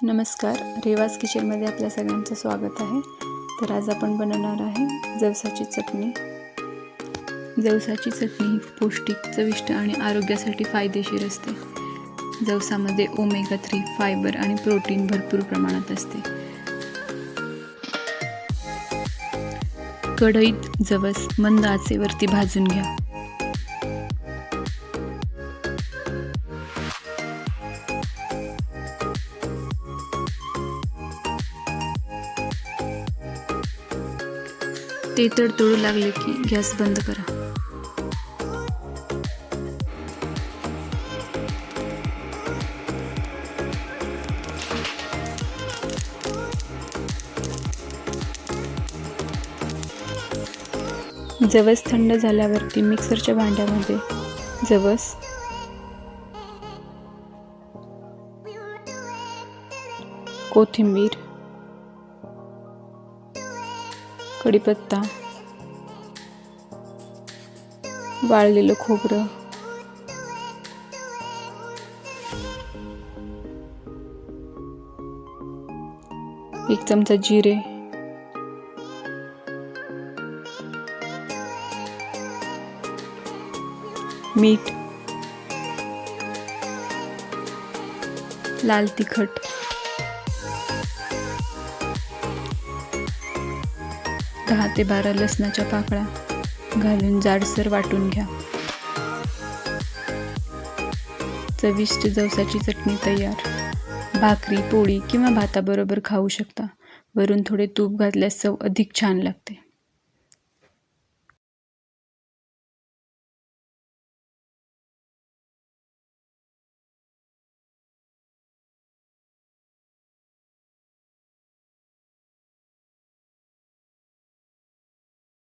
नमस्कार, रेवाज किचनमध्ये आपल्या सगळ्यांचं स्वागत आहे. तर आज आपण बनवणार आहे जवसाची चटणी. जवसाची चटणी ही पौष्टिक, चविष्ट आणि आरोग्यासाठी फायदेशीर असते. जवसामध्ये ओमेगा 3, फायबर आणि प्रोटीन भरपूर प्रमाणात असते. कढईत जवस मंद आचेवरती भाजून घ्या. ते तडतडू लागले की गॅस बंद करा. जवस थंड झाल्यावरती मिक्सरच्या भांड्यामध्ये जवस, कोथिंबीर, कढीपत्ता, वाळलेलं खोबरं, एक चमचा जिरे, मीठ, लाल तिखट, दहा ते 12 लसणाच्या पाकळ्या घालून जाडसर वाटून घ्या. चविष्ट जवसाची चटणी तयार. भाकरी, पोळी किंवा भाताबरोबर खाऊ शकता. वरून थोडे तूप घातल्यास चव अधिक छान लागते.